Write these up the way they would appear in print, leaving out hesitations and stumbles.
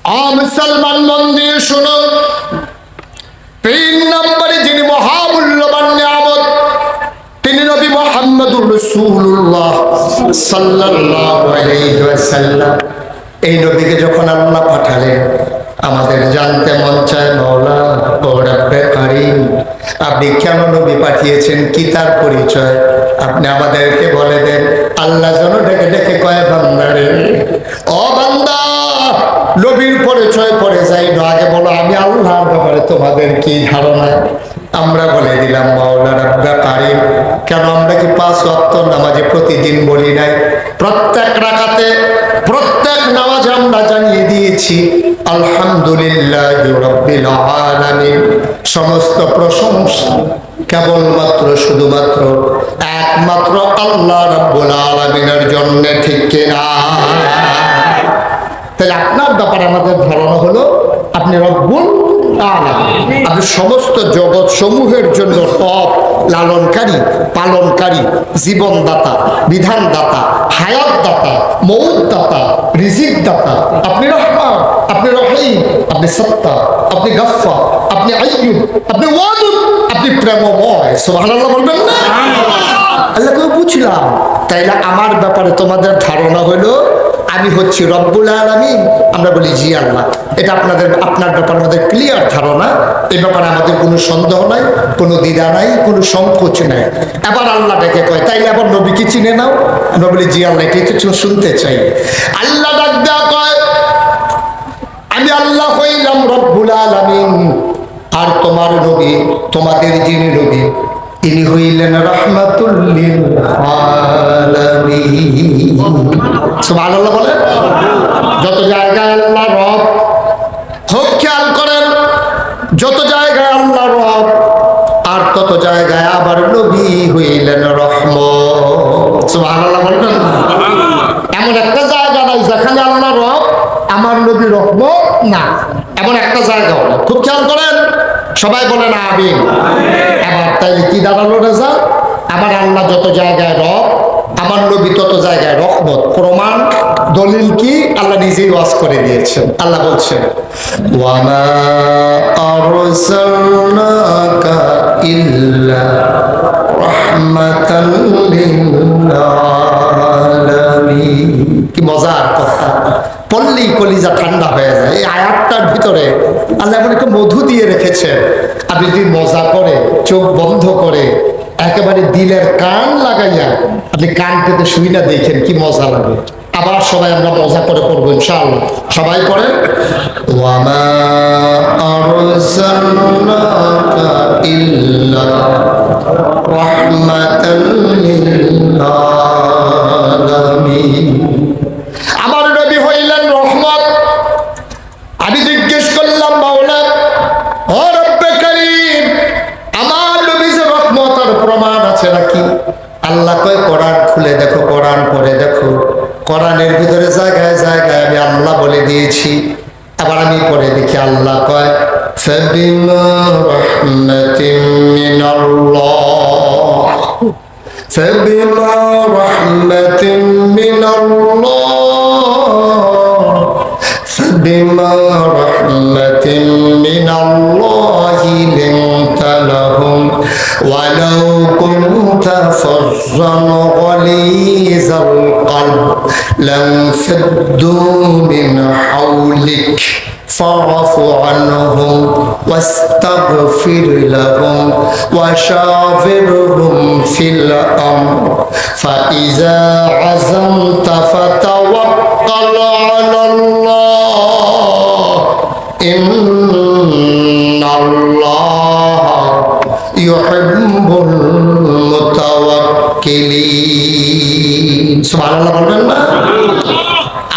মুসলমান মন দিয়ে শোনো, 3 নম্বরে যিনি মহামূল্যবান নিয়ামত তিনি নবী মুহাম্মদুর রাসূলুল্লাহ সাল্লাল্লাহু আলাইহি ওয়াসাল্লাম। এই নবীকে যখন আল্লাহ পাঠালেন, আমাদের জানতে মন চায় মাওলা ও রব্বে কারীম, আপনি কেন নবী পাঠিয়েছেন, কি তার পরিচয় আপনি আমাদেরকে বলে দেন। আল্লাহ যেন ডেকে ডেকে কয়, বান্দারে ও বান্দা, নবীর পরিচয় পড়ে যাই না, আগে বলো আমি আল্লাহর ব্যাপারে তোমাদের কি ধারণা। আমরা বলে দিলাম মাওলা রব্বে কারীম। কেন আমরা কি 5 ওয়াক্ত নামাজে প্রতিদিন বলি নাই? প্রত্যেক রাকাতে প্রত্যেক নামাজে আমরা জানিয়ে দিয়েছি আলহামদুলিল্লাহি রাব্বিল আলামিন। সমস্ত প্রশংসা কেবলমাত্র শুধুমাত্র একমাত্র আল্লাহ রাব্বুল আলামিনের জন্য, ঠিক কিনা? তাহলে আপনার ব্যাপারে আমাদের ধারণা হলো আপনি রব্বুল আলামিন, আপনি সমস্ত জগৎ সমূহের জন্য রব, লালনকারী, পালনকারী, জীবনদাতা, বিধানদাতা, হায়াতদাতা, মৌতদাতা, রিজিক দাতা। আপনি রহমান, আপনি রহিম, আপনি সত্তা, আপনি গফফার, আপনি আইয়ুব, আপনি ওয়াদুদ, আপনি প্রেমময়। সুবহানাল্লাহ বলবেন না? আল্লাহকে বুঝলাম। তাইলে আমার ব্যাপারে তোমাদের ধারণা হলো আমি হচ্ছি রব্বুল আলামিন। আমরা বলি জি আল্লাহ। এটা আপনার ব্যাপারে আমাদের ক্লিয়ার ধারণা। এই ব্যাপারে আমাদের কোনো সন্দেহ নাই, কোনো দ্বিধা নাই, কোনো সংকোচ নাই। এবার আল্লাহ ডেকে কয়, তাইলে আবার নবীকে চিনে নাও। আমরা বলি জি আল্লাহ, এটাই তো শুনতে চাই। আল্লাহ ডাক দেয়া কয়, আমি আল্লাহ হইলাম রব্বুল আলামিন, আর তোমার নবী, তোমাদের যিনি নবী, তিনি হইলেন রাহমাতুল লিল আলামিন। সুবহানাল্লাহ বলেন। যত জায়গায় আল্লাহ রব, খুব খেয়াল করেন, যত জায়গায় আল্লাহ রব আর তত জায়গায় আবার নবী হইলেন রহমত। সুবহানাল্লাহ বলবেন। এমন একটা জায়গা নাই যেখানে আল্লাহ রব আমার নবী রহমত না, এমন একটা জায়গা হলো। খুব খেয়াল করেন, সবাই বলেন আমিন। এবার তাইলে কি দাঁড়ালো রেজাল্ট? আমার আল্লাহ যত জায়গায় রব, আমার নবী তত জায়গায় রহমত। প্রমাণ দলিল কি? আল্লাহ নিজেই ওয়াজ করে দিয়েছেন। আল্লাহ বলছেন, ওয়ামা আরসালনাকা ইল্লা রাহমাতাল লিল আলামিন। কি মজার কথা, পড়লেই কলিজা ঠান্ডা হয়ে যায়। এই আয়াতটার ভিতরে আল্লাহ এমন একটা মধু দিয়ে রেখেছেন, আপনি যদি মজা করে, চোখ বন্ধ করে, একেবারে দিলের কান লাগাইয়া আপনি কান পেতে শুই না, দেখেন কি মজা লাগে। আবার সবাই আমরা মজা করে পড়বো ইনশাআল্লাহ। সবাই পড়েন, ওয়ামা আরসালনাকা ইল্লা রাহমাতাল লিল আলামিন। আমার নবী হইলেন রহমত। আমি জিজ্ঞেস করলাম, মাওলা ও রব্বে কারীম, আমার নবী যে রহমত, আর প্রমাণ আছে নাকি? আল্লাহ কয়, কোরআন খুলে দেখো, কোরআন পড়ে দেখো। কোরআনের ভিতরে জায়গায় জায়গায় আমি আল্লাহ বলে দিয়েছি। আবার আমি পড়ে দেখি, আল্লাহ কয়, ফাবিমা রাহমাতিন মিনাল্লাহ, ফাবিমা রাহমাতিন মিনাল্লাহ, ফাবিমা রাহমাতিন মিনাল্লাহি লিনতা লাহুম ওয়ালাউ কুনতা ফাজ্জান গালিযাল কলব লানফাদ্দু মিন হাওলিক فاعف عنهم واستغفر لهم وشاورهم في الأمر فإذا عزمت فتوكل على الله إن الله يحب المتوكلين سبحان الله বলবেন না?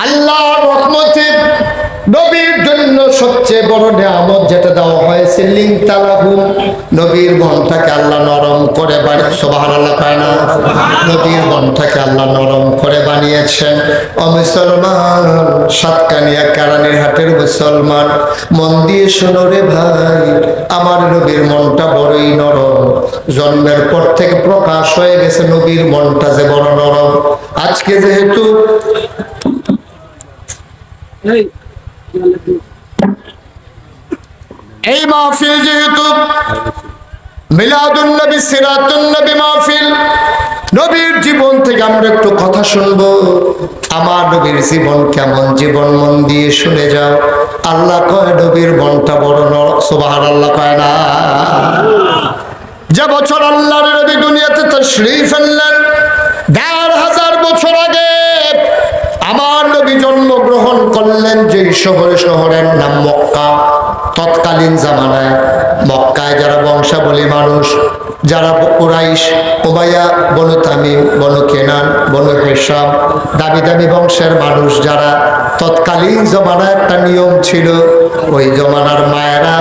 আল্লাহর রহমতে নবীর জন্য সবচেয়ে বড় নিয়ামত যেটা দেওয়া হয়েছে, লিনতা লাহুম, নবীর মনটাকে আল্লাহ নরম করে বানিয়ে। সুবহানাল্লাহ পায় না? নবীর মনটাকে আল্লাহ নরম করে বানিয়েছেন। ও মুসলমান, সাতকানিয়া কেরানীর হাটের মুসলমান, মন দিয়ে শোনো রে ভাই, আমার নবীর মনটা বড়ই নরম। জন্মের পর থেকে প্রকাশ হয়ে গেছে নবীর মনটা যে বড় নরম। আজকে যেহেতু এই মাহফিল যেহেতু মিলাদুন নবী সিরাতুন নবী মাহফিল, নবীর জীবন থেকে আমরা একটু কথা শুনবো। আমার নবীর জীবন কেমন, জীবন মন দিয়ে শুনে যাও। আল্লাহ কয় নবীর মনটা বড় নরক, সুবহানাল্লাহ কয় না? যে বছর আল্লাহর নবী দুনিয়াতে তাশরীফ আনলেন, ১,৫০০ বছর আগে আমার নবী জন্মগ্রহণ করলেন যে শহরের নাম মক্কা। তৎকালীন জামানায় মক্কায় যারা বংশাবলী মানুষ, যারা কুরাইশ, উমাইয়া, বনু তামিম, বনু কেনান, বনু হিসাম, দামি দামি বংশের মানুষ যারা, তৎকালীন জমানায় একটা নিয়ম ছিল, ওই জমানার মায়েরা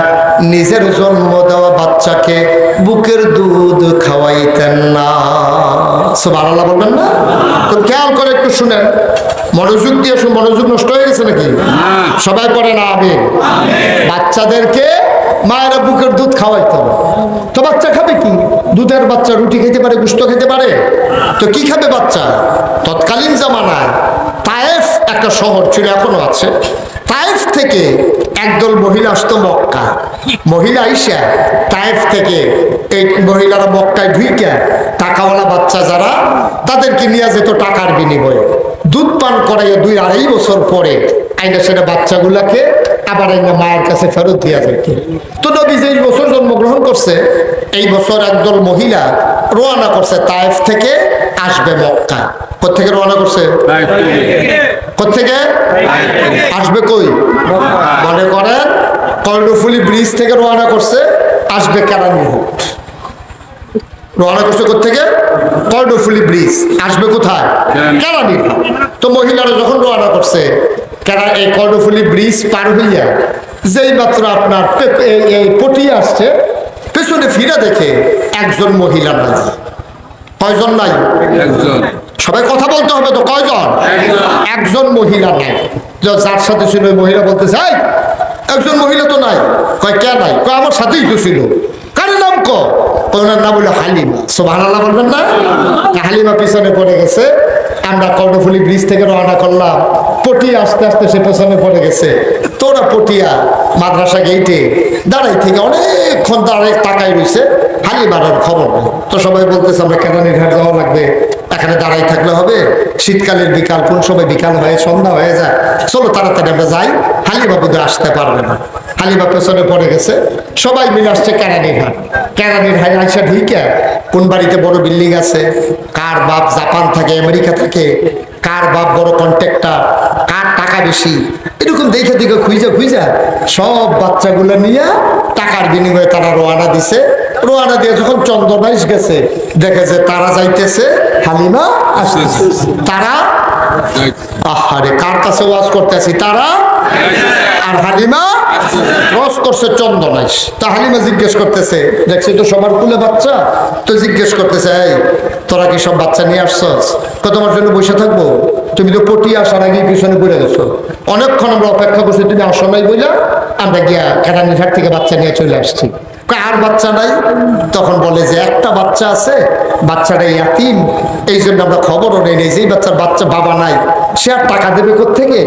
নিজের জন্ম দেওয়া বাচ্চাকে বুকের দুধ খাওয়াইতেন না। সুবহানাল্লাহ বলবেন না? তো খেয়াল করে একটু শুনেন, মনোযোগ দিয়ে শুন। মনোযোগ নষ্ট হয়ে গেছে নাকি? সবাই পড়ে না আমিন। বাচ্চাদেরকে মায়েরা বুকের দুধ খাওয়াইতো। তো বাচ্চা খাবে কি? দুধের বাচ্চা রুটি খেতে পারে, গোশত খেতে পারে, তো কি খাবে বাচ্চা? তৎকালীন জামানায় তায়েফ একটা শহর ছিল, এখনো আছে। তায়েফ থেকে একদল মহিলা আসতো মক্কা। মহিলা আইসা তায়েফ থেকে এই মহিলারা মক্কায় ঢুইকা টাকাওয়ালা বাচ্চা যারা, তাদেরকে নিয়ে যেত টাকার বিনিময়ে। দুধ পান করাইয়া ২-২.৫ বছর পরে আইনা সেটা বাচ্চাগুলাকে আবার আইনা মায়ের কাছে ফেরত দিয়া যেত। তো নবী যে বছর জন্মগ্রহণ করছে, এই বছর একদল মহিলা রওনা করছে তায়েফ থেকে আসবে মক্কা। কোথেকে রওনা করছে? কোথেকে আসবে? কই? মনে করেন কর্ণফুলী ব্রিজ থেকে রওনা করছে, আসবে কেরানীঘাট। রওনা করছে কোথেকে? কর্ণফুলী ব্রিজ, আসবে কোথায়? কেরানীঘাট। তো মহিলারা যখন রওনা করছে, এই কর্ণফুলী ব্রিজ পার হইয়া যেই মাত্র আপনার এই পটিয়ে আসছে, পেছনে ফিরে দেখে একজন মহিলা নাই। কয়জন নাই? সবাই কথা বলতে হবে তো, কয়জন? একজন মহিলা নাই। যার সাথে ছিল ওই মহিলা বলতেছে, একজন মহিলা তো নাই। কয় কে নাই? কয় আমার সাথেই তো ছিল। কার নাম? ওনার নাম হলো হালিমা। সুবহানাল্লাহ বলবেন না? হালিমা পিছনে পড়ে গেছে। আমরা কর্ণফুলী ব্রিজ থেকে রওনা করলাম, পটিয়া আস্তে আস্তে সে পেছনে পড়ে গেছে। তো ওরা পটিয়া মাদ্রাসা গেইটে দাঁড়াই থেকে অনেকক্ষণ দাঁড়ায় তাকাই রয়েছে, হালিমার খবর নেই। তো সবাই বলতেছে আমরা কেরানীঘাট যাওয়া লাগবে, এখানে দাঁড়াই থাকলে হবে? শীতকালের বিকাল, কোন সময় বিকাল হয়ে সন্ধ্যা হয়ে যায়, চলো তাড়াতাড়ি আমরা যাই, হালিমা বোধহয় আসতে পারবে না। হালিমা পেছনে পড়ে গেছে। সবাই মিলে আসছে কেরানীঘাট। কেরানীঘাট আইসা ঢুইকা কোন বাড়িতে বড় বিল্ডিং আছে, কার বাপ জাপান থাকে, আমেরিকা থাকে, কার বাপ বড় কন্ট্রাক্টর, কার টাকা বেশি, এরকম দেখে দেখে খুঁজা সব বাচ্চাগুলো নিয়ে টাকার বিনিময়ে তারা রওনা দিছে। রওনা দিয়ে যখন চন্দনাইশ গেছে, দেখে যে তারা যাইতেছে, হালিমা আসতেছে। তারা আহারে কার কাছে ওয়াজ করতেছি, তারা আর হালিমা রস করছে চন্দনাইশ। তা হালিমা জিজ্ঞেস করতেছে, দেখছি তো সবার কুলে বাচ্চা, তো জিজ্ঞেস করতেছে, এই তোরা কি সব বাচ্চা নিয়ে আসছস? তোমার জন্য বসে থাকবো? তুমি তো পটিয়ে আসার আগে পিছনে পড়ে গেছো, অনেকক্ষণ আমরা অপেক্ষা করছি, তুমি আসো নাই বইলা আমরা গিয়া কেরানীঘাট থেকে বাচ্চা নিয়ে চলে আসছি। আর বাচ্চা নাই? তখন বলে যে একটা বাচ্চা আছে, বাচ্চাটা ইয়াতিম, এই জন্য আমরা খবরও নেই নাই। যেই বাচ্চা বাবা নাই, সে আর টাকা দেবে কোত্থেকে,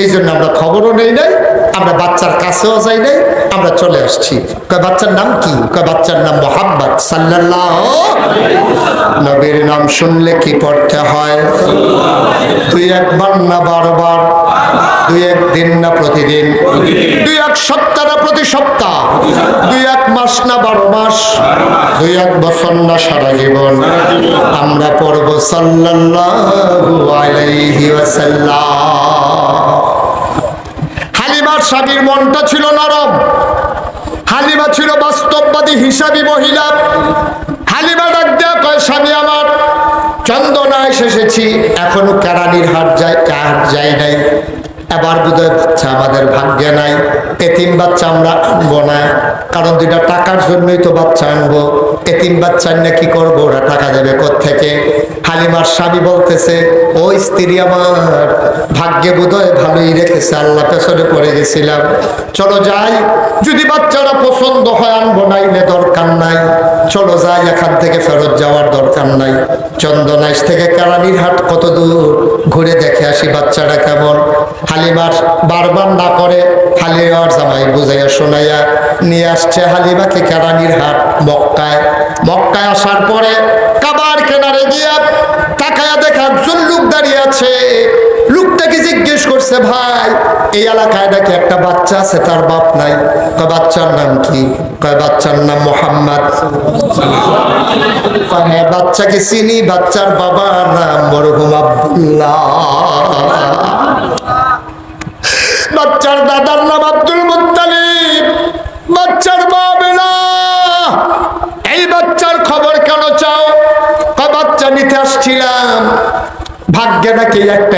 এই জন্য আমরা খবরও নেই নাই, আমরা বাচ্চার কাছেও যাই নাই, আমরা চলে আসছি। কয় বাচ্চার নাম কি? কয় বাচ্চার নাম মুহাম্মদ সাল্লাল্লাহু। নবীর নাম শুনলে কি পড়তে হয়? 2-1 বার না 12 বার, 2-1 দিন না প্রতিদিন, 2-1 সপ্তাহ না প্রতি সপ্তাহ, 2-1 মাস না 12 মাস, 2-1 বছর না সারা জীবন আমরা পড়ব সাল্লাল্লাহু আলাইহি ওয়াসাল্লাম। হালিমার স্বামীর মনটা ছিল নরম, হালিমা ছিল বাস্তববাদী হিসাবী মহিলা। হালিমা ডাক দেয়া কয়, স্বামী আমার, চন্দনায় এসেছি, এখনো কেরানীর হাট যাই নাই, এবার বোধহয় বাচ্চা আমাদের ভাগ্যে নাই, এতিম বাচ্চা আমরা আনবো না, কারণ 2টা টাকার জন্যই তো বাচ্চা আনবো। এতিম বাচ্চার না কি করবো, ওরা টাকা দেবে কোত্থেকে? হালিমার স্বামী বলতেছে, ও স্ত্রী আমার, ভাগ্যে বোধহয় ভালোই রেখেছে, আল্লাহ পেছনে পড়ে গেছিলাম, চলো যাই, যদি বাচ্চারা পছন্দ হয় আনবো, নাইলে দরকার নাই, চলো যাই, এখান থেকে ফেরত যাওয়ার দরকার নাই। চন্দনাইশ থেকে কেরানীর হাট কত দূর, ঘুরে দেখে আসি বাচ্চাটা কেমন। হালিমার বারবার না করে হালিমার জামাই বুঝাইয়া শোনাইয়া নিয়ে আসছে হালিমাকে কেরানীর হাট মক্কায়। মক্কায় আসার পরে কাবার কিনারে গিয়া তাকায়া দেখা একজন লোক দাঁড়িয়ে আছে। লোকটাকে জিজ্ঞেস করছে, ভাই এই এলাকায় নাকি একটা বাচ্চা আছে, তার বাপ নাই? কয় বাচ্চার নাম কি? কয় বাচ্চার নাম মোহাম্মদ। হ্যাঁ বাচ্চাকে চিনি, বাচ্চার বাবার নাম মরহুম আব্দুল্লাহ, বাচ্চার দাদার নাম আব্দুল মুত্তালিব, বাচ্চার মা বেলা। এই বাচ্চার খবর কেন চাও? বাচ্চা নিতে আসছিলাম, ভাগ্যে নাকি একটা